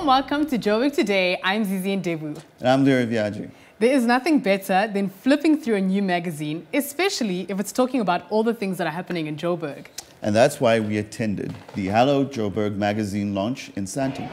warm welcome to Joburg Today. I'm Zizi Ndebu. And I'm Lira Viadji. There is nothing better than flipping through a new magazine, especially if it's talking about all the things that are happening in Joburg. And that's why we attended the Hello Joburg magazine launch in Sandton.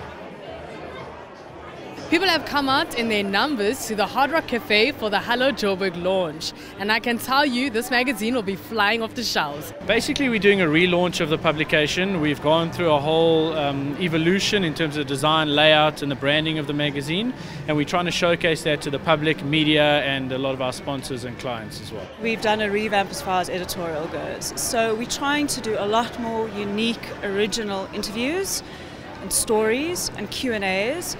People have come out in their numbers to the Hard Rock Cafe for the Hello Joburg launch. And I can tell you, this magazine will be flying off the shelves. Basically, we're doing a relaunch of the publication. We've gone through a whole evolution in terms of design, layout, and the branding of the magazine. And we're trying to showcase that to the public, media, and a lot of our sponsors and clients as well. We've done a revamp as far as editorial goes. So we're trying to do a lot more unique, original interviews and stories and Q&As.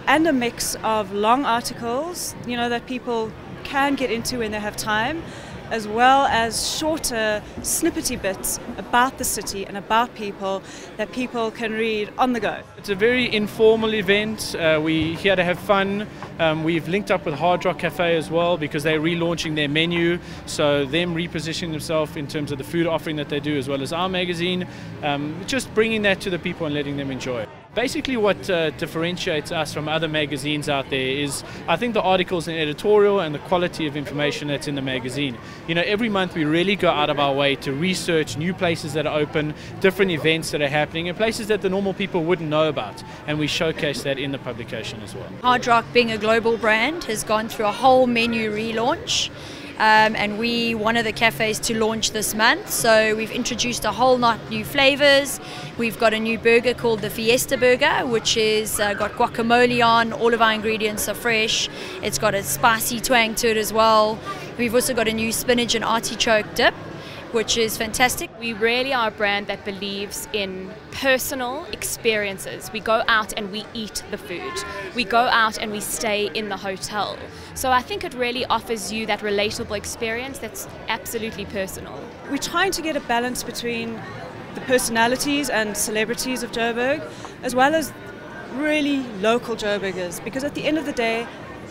And a mix of long articles, that people can get into when they have time, as well as shorter, snippety bits about the city and about people that people can read on the go. It's a very informal event. We're here to have fun. We've linked up with Hard Rock Cafe as well because they're relaunching their menu. So them repositioning themselves in terms of the food offering that they do, as well as our magazine. Just bringing that to the people and letting them enjoy it. Basically what differentiates us from other magazines out there is, I think, the articles and editorial and the quality of information that's in the magazine. Every month we really go out of our way to research new places that are open, different events that are happening, and places that the normal people wouldn't know about. And we showcase that in the publication as well. Hard Rock, being a global brand, has gone through a whole menu relaunch. And we one of the cafes to launch this month, so we've introduced a whole lot new flavors. We've got a new burger called the Fiesta Burger, which is got guacamole on. All of our ingredients are fresh. It's got a spicy twang to it as well. We've also got a new spinach and artichoke dip, which is fantastic. We really are a brand that believes in personal experiences. We go out and we eat the food. We go out and we stay in the hotel. So I think it really offers you that relatable experience that's absolutely personal. We're trying to get a balance between the personalities and celebrities of Joburg, as well as really local Joburgers, because at the end of the day,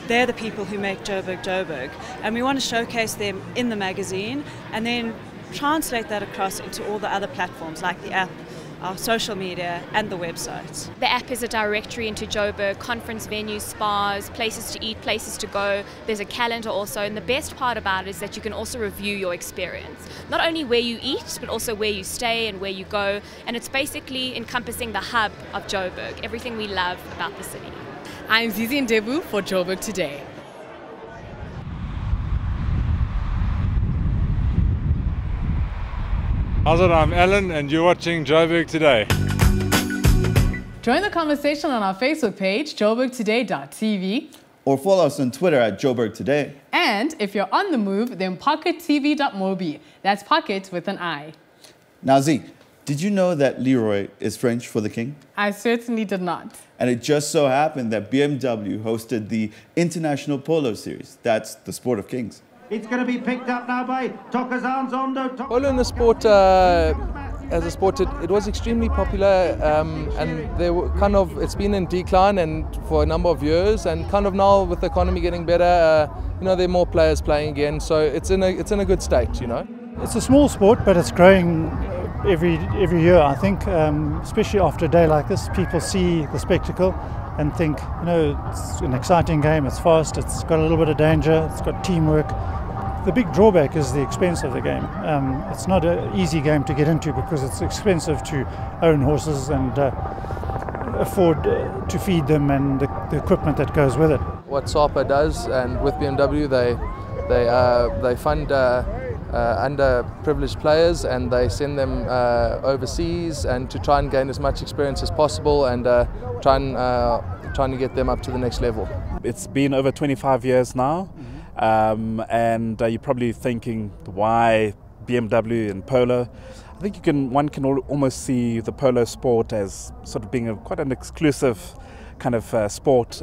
they're the people who make Joburg Joburg. And we want to showcase them in the magazine and then translate that across into all the other platforms like the app, our social media and the website. The app is a directory into Joburg, conference venues, spas, places to eat, places to go. There's a calendar also, and the best part about it is that you can also review your experience. Not only where you eat, but also where you stay and where you go, and it's basically encompassing the hub of Joburg, everything we love about the city. I'm Zizi Ndebu for Joburg Today. How's it? I'm Alan and you're watching Joburg Today. Join the conversation on our Facebook page, joburgtoday.tv. Or follow us on Twitter at Joburg Today. And if you're on the move, then pockettv.mobi. That's pocket with an I. Now Z, did you know that Leroy is French for the king? I certainly did not. And it just so happened that BMW hosted the International Polo Series. That's the sport of kings. It's going to be picked up now by Tokazan Zondo. Polo in the sport, as a sport, it was extremely popular, and they were it's been in decline and for a number of years, and kind of now with the economy getting better, there are more players playing again, so it's in a good state, It's a small sport, but it's growing every year, I think, especially after a day like this. People see the spectacle and think, it's an exciting game, it's fast, it's got a little bit of danger, it's got teamwork. The big drawback is the expense of the game. It's not an easy game to get into because it's expensive to own horses and afford to feed them and the equipment that goes with it. What SAPA does, and with BMW, they fund underprivileged players and they send them overseas and to try and gain as much experience as possible and trying to get them up to the next level. It's been over 25 years now. And you're probably thinking, why BMW and polo? I think one can almost see the polo sport as sort of being quite an exclusive kind of sport,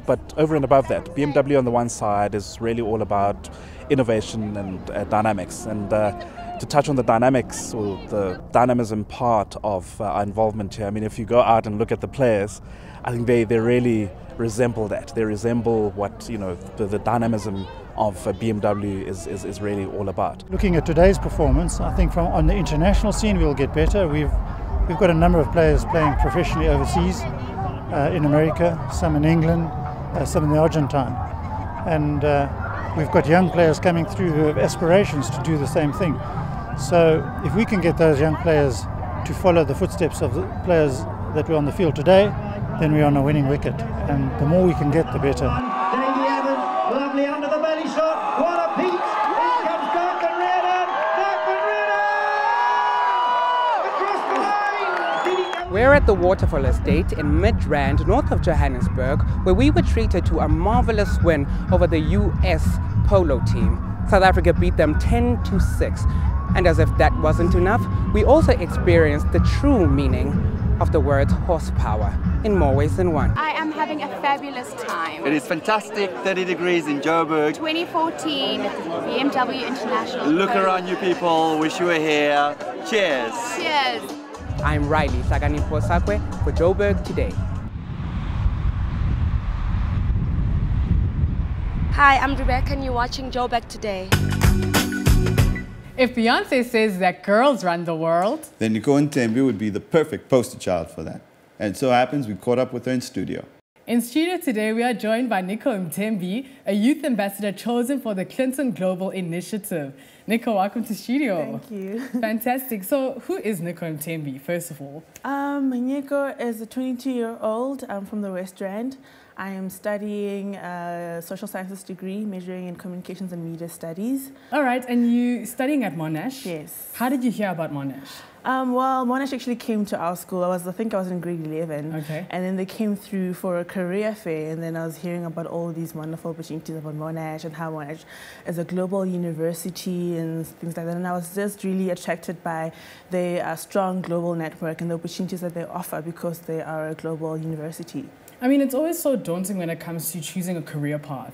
but over and above that, BMW on the one side is really all about innovation and dynamics. And to touch on the dynamics or the dynamism part of our involvement here, I mean, if you go out and look at the players, I think they really resemble that. They resemble what the dynamism of BMW is really all about. Looking at today's performance, I think on the international scene we'll get better. We've we've got a number of players playing professionally overseas, in America, some in England, some in the Argentine. And we've got young players coming through who have aspirations to do the same thing. So if we can get those young players to follow the footsteps of the players that were on the field today, then we're on a winning wicket. And the more we can get, the better. Davy Evans, lovely under the belly shot. What a peach! In comes Duncan Reardon. Duncan Reardon! Across the line! Did he come? We're at the Waterfall Estate in Midrand, north of Johannesburg, where we were treated to a marvelous win over the US polo team. South Africa beat them 10-6. And as if that wasn't enough, we also experienced the true meaning of the word horsepower in more ways than one. I am having a fabulous time. It is fantastic, 30 degrees in Joburg. 2014 BMW International. Look around you people, wish you were here. Cheers. Cheers. I'm Riley Saganipho Sakwe for Joburg Today. Hi, I'm Rebecca and you're watching Joburg Today. If Beyonce says that girls run the world, then Nico Ntembi would be the perfect poster child for that. And so happens we caught up with her in studio. In studio today, we are joined by Nico Ntembi, a youth ambassador chosen for the Clinton Global Initiative. Nico, welcome to studio. Thank you. Fantastic. So who is Nico Ntembi, first of all? Nico is a 22-year-old. I'm from the West Rand. I am studying a social sciences degree, majoring in communications and media studies. All right, and you studying at Monash? Yes. How did you hear about Monash? Well, Monash actually came to our school. I think I was in grade 11. Okay. And then they came through for a career fair, and then I was hearing about all these wonderful opportunities about Monash and how Monash is a global university and things like that. And I was just really attracted by their strong global network and the opportunities that they offer because they are a global university. I mean, it's always so daunting when it comes to choosing a career path.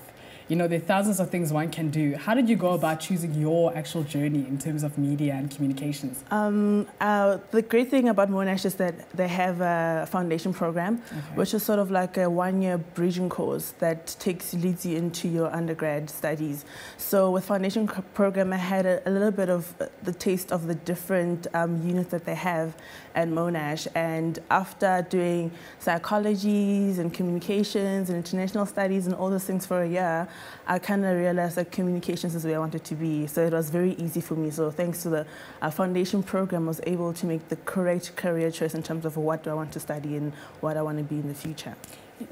You know, there are thousands of things one can do. How did you go about choosing your actual journey in terms of media and communications? The great thing about Monash is that they have a foundation program, which is sort of like a one-year bridging course that leads you into your undergrad studies. So with foundation program, I had a little bit of the taste of the different units that they have at Monash. And after doing psychologies and communications and international studies and all those things for a year, I kind of realized that communications is where I wanted to be. So it was very easy for me. So thanks to the foundation program, I was able to make the correct career choice in terms of what do I want to study and what I want to be in the future.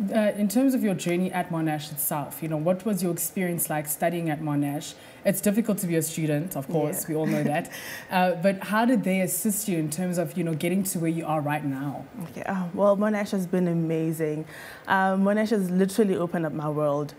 In terms of your journey at Monash itself, you know, what was your experience like studying at Monash? It's difficult to be a student, of course, we all know that. But how did they assist you in terms of, you know, getting to where you are right now? Okay. Well, Monash has been amazing. Monash has literally opened up my world.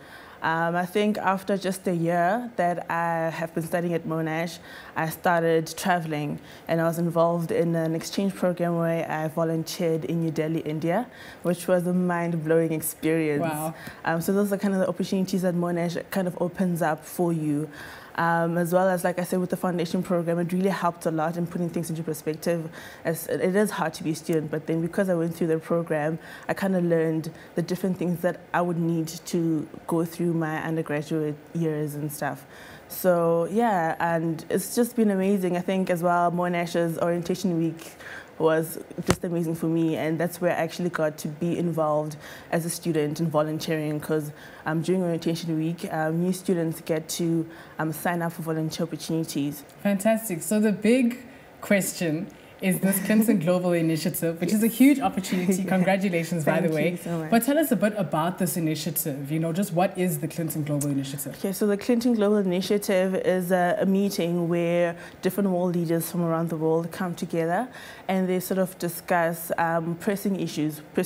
I think after just a year that I have been studying at Monash, I started traveling and I was involved in an exchange program where I volunteered in New Delhi, India, which was a mind-blowing experience. Wow. So those are kind of the opportunities that Monash kind of opens up for you. As well as, like I said, with the foundation program, it really helped a lot in putting things into perspective. As it is hard to be a student, but then because I went through the program, I kind of learned the different things that I would need to go through my undergraduate years and stuff. So yeah, and it's just been amazing. I think as well, Monash's orientation week was just amazing for me, and that's where I actually got to be involved as a student in volunteering, because during orientation week, new students get to sign up for volunteer opportunities. Fantastic. So the big question is this Clinton Global Initiative, which is a huge opportunity. Congratulations, by the way. Thank you so much. But tell us a bit about this initiative. You know, just what is the Clinton Global Initiative? Okay, so the Clinton Global Initiative is a meeting where different world leaders from around the world come together and they sort of discuss pressing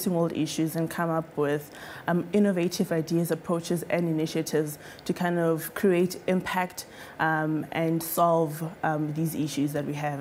world issues, and come up with innovative ideas, approaches, and initiatives to kind of create impact and solve these issues that we have.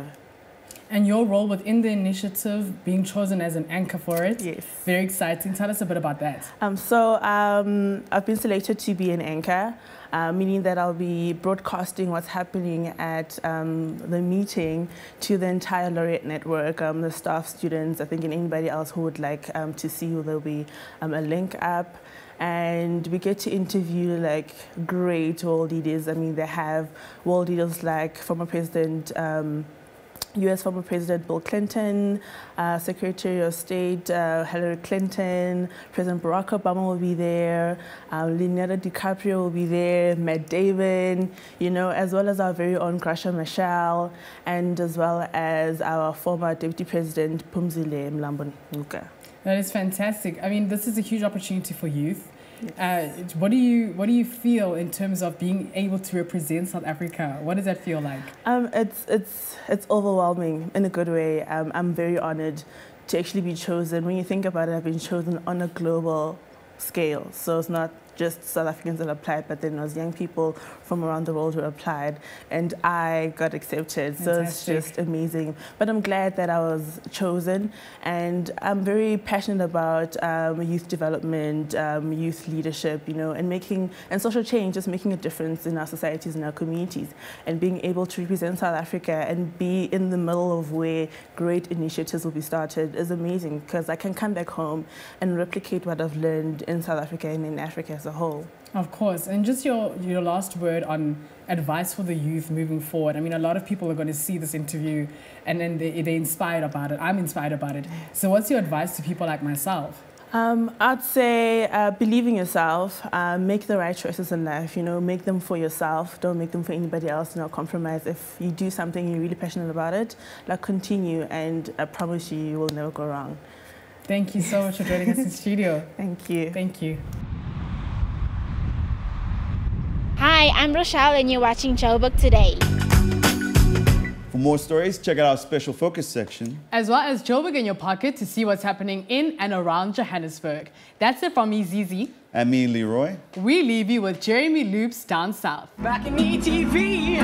And your role within the initiative, being chosen as an anchor for it. Yes. Very exciting. Tell us a bit about that. I've been selected to be an anchor, meaning that I'll be broadcasting what's happening at the meeting to the entire laureate network, the staff, students, I think, and anybody else who would like to see you. There'll be a link up. And we get to interview like great world leaders. I mean, they have world leaders like former President U.S. former President Bill Clinton, Secretary of State Hillary Clinton, President Barack Obama will be there, Leonardo DiCaprio will be there, Matt Damon, you know, as well as our very own Gracia Machel, and as well as our former Deputy President Phumzile Mlambo-Ngcuka. That is fantastic. I mean, this is a huge opportunity for youth. What do you feel in terms of being able to represent South Africa? What does that feel like? It's overwhelming in a good way. I'm very honored to actually be chosen. When you think about it, I've been chosen on a global scale. So it's not just South Africans that applied, but then it was young people from around the world who applied, and I got accepted. So it's just amazing. But I'm glad that I was chosen, and I'm very passionate about youth development, youth leadership, you know, and social change, just making a difference in our societies and our communities, and being able to represent South Africa and be in the middle of where great initiatives will be started is amazing, because I can come back home and replicate what I've learned in South Africa and in Africa as a whole. Of course. And just your last word on advice for the youth moving forward. I mean, a lot of people are going to see this interview and then they're inspired about it. I'm inspired about it. So what's your advice to people like myself? I'd say believe in yourself, make the right choices in life, you know, make them for yourself, don't make them for anybody else, not compromise. If you do something you're really passionate about it, like continue, and I promise you will never go wrong. Thank you so much for joining us in studio. Thank you. Thank you. Hi, I'm Rochelle and you're watching Joburg Today. For more stories, check out our special focus section. As well as Joburg in your pocket to see what's happening in and around Johannesburg. That's it from me, Zizi. And me, Leroy. We leave you with Jeremy Loops Down South. Back in ETV.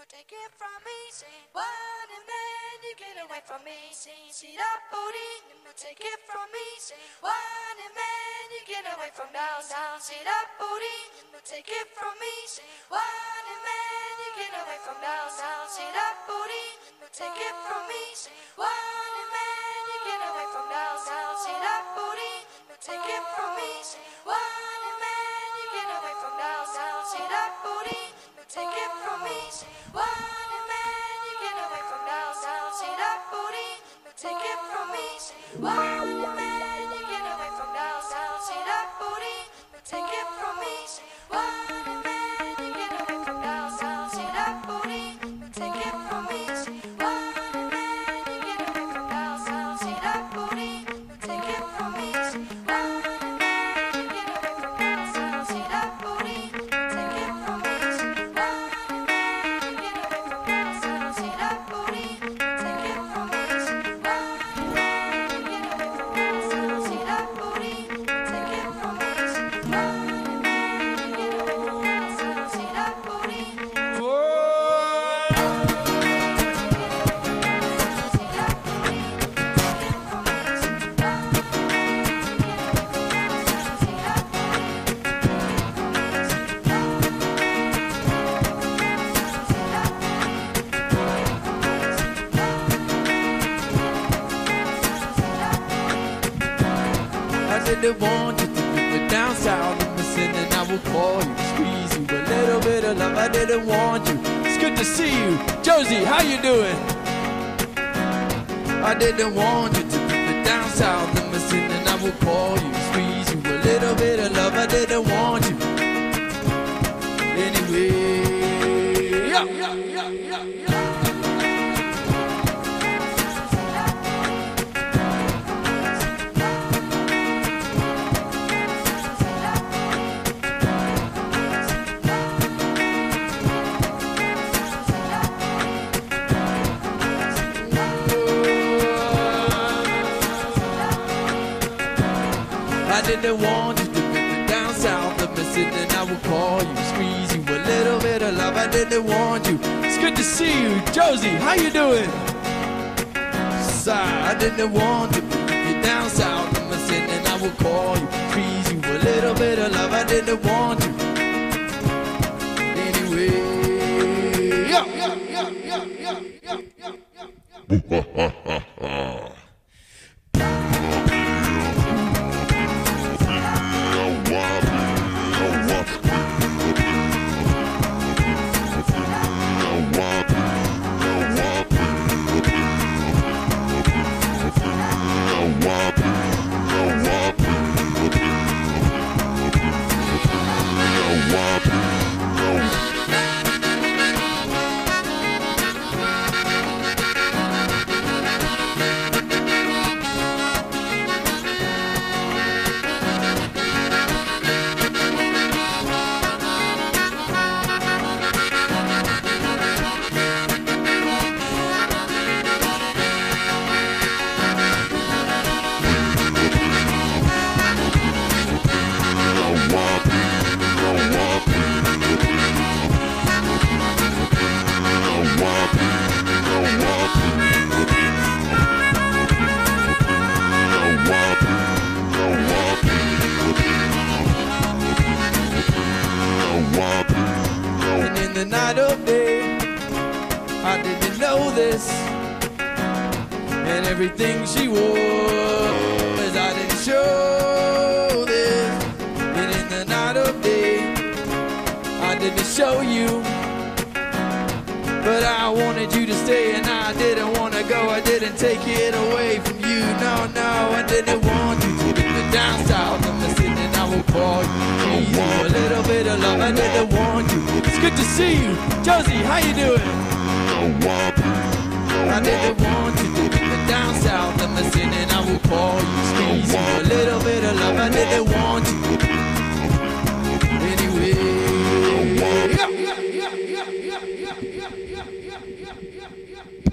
Take it from me, say one and then you get away from me, say see that booty, take it from me, say one and then you get away from downtown, see that booty, take it from me, say one and then you get away from downtown, see that booty, take it from me, say one and then you get away from downtown, see that booty, take it from me, say one and then you get away from downtown, see that booty, take it from me, say one and then you get away from downtown, see that booty, take it from me, say one and then you get away from downtown, see that booty, take it from me, say one and then you get away from downtown, see that booty, take it from me, say one and then you get away from downtown, see that booty, take it from me, say one and then you get away from downtown, see that booty, take it from me, say I didn't want you to keep it down south of me, and I will call you, squeeze you, a little bit of love. I didn't want you. It's good to see you, Josie. How you doing? I didn't want you to keep it down south of me, and I will call you, squeeze you, a little bit of love. I didn't want you anyway. Yeah. I didn't want you to keep it down south of me, and I will call you, squeeze you, a little bit of love. I didn't want you. It's good to see you, Josie. How you doing? Sorry, I didn't want you to keep it down south of me, and I will call you, squeeze you, a little bit of love. I didn't want you anyway. Yeah. I didn't know this. And everything she wore, as I didn't show this. And in the night of day, I didn't show you. But I wanted you to stay and I didn't want to go. I didn't take it away from you. No, no, I didn't want you to be down south. I'm listening and I will call you. Easy, a little bit of love. I didn't want you. It's good to see you. Josie, how you doing? I didn't want you to be down south. I'm listening and I will call you. Easy, a little bit of love. I didn't want you. Anyway. Yeah.